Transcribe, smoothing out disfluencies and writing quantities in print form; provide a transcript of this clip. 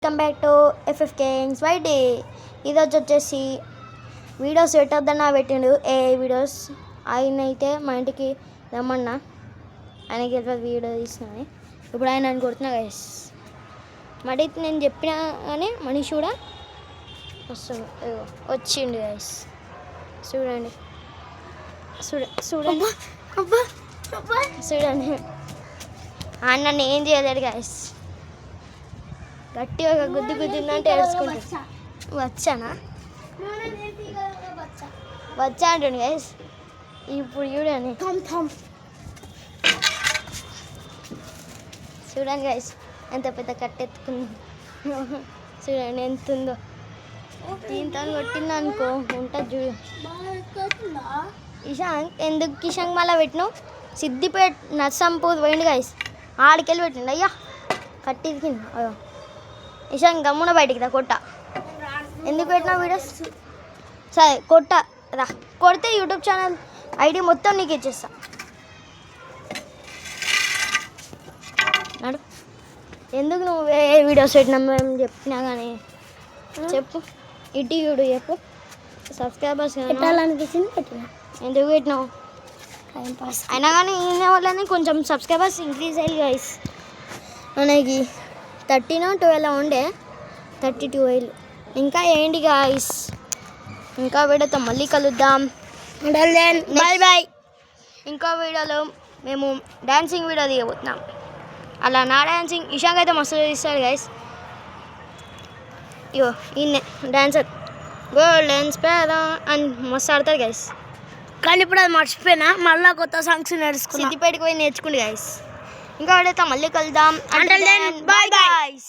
Welcome back to FF Kings YD. ఈరోజు వచ్చేసి videos పెట్టొద్దన్నా పెట్టిండు వీడియోస్. ఆయన అయితే మా ఇంటికి రమ్మన్నా, ఆయనకి తెలియదు వీడియో తీసినా. ఇప్పుడు ఆయన అని కొడుతున్నా గైస్. మడైతే నేను చెప్పినా కానీ మనిషి కూడా వస్తుంది, వచ్చిండు గైస్. చూడండి చూడండి చూడండి. ఆయన నన్ను ఏం చేయలేడు గైస్. గట్టిగా గుద్దిందంటే ఏడ్చుకుంటా. వచ్చానా వచ్చా అంటుండు గైస్. ఇప్పుడు చూడండి చూడండి గైస్, ఎంత పెద్ద కట్టెత్తుకుంది చూడండి ఎంత ఉందో. దీంతో కొట్టింది అనుకో ఉంటుంది చూడు. ఇషాంక్ ఎందుకు కిషాంక్ మళ్ళీ పెట్టినావు? సిద్దిపేట నర్సంపూర్ పోయింది గైస్, ఆడికెళ్ళి పెట్టిండు. అయ్యా కట్టింది. అయ్యో ఇషాంక్ గమ్మున బయటికి రా, కొట్ట. ఎందుకు పెట్టినావు వీడియోస్? సరే కొట్ట రా, కొడితే యూట్యూబ్ ఛానల్ ఐడి మొత్తం నీకు ఇచ్చేస్తా. నాడు ఎందుకు నువ్వు ఏ వీడియోస్ పెట్టినా మేము చెప్పినా కానీ చెప్పు. ఇటు చూడు చెప్పు. సబ్స్క్రైబర్స్ పెట్టాలనిపించింది పెట్టినా. ఎందుకు పెట్టినావు? టైంపాస్ అయినా కానీ ఈయన వల్లనే కొంచెం సబ్స్క్రైబర్స్ ఇంక్రీజ్ అయ్యి గైస్. మనకి 13-12 ఉండే 32 అయ్యి. ఇంకా ఏంటి గైస్, ఇంకా వీడియోతో మళ్ళీ కలుద్దాం. Bye bye. ఇంకో వీడియోలో మేము డ్యాన్సింగ్ వీడియో దిగబోతున్నాం. అలా నా డ్యాన్సింగ్ ఇషాంక్ అయితే మస్తు తీస్తాడు గైస్. ఇగో ఈయనే డ్యాన్సర్, గోల్డెన్ స్పారో అని మస్తు ఆడతాడు గైస్. కానీ ఇప్పుడు అది మర్చిపోయినా, మళ్ళీ కొత్త సాంగ్స్ నేర్చుకున్నా. సిద్దిపేటకి పోయి నేర్చుకుంది గైస్. ఇంకా వీడియోతో మళ్ళీ కలుద్దాం. Bye guys.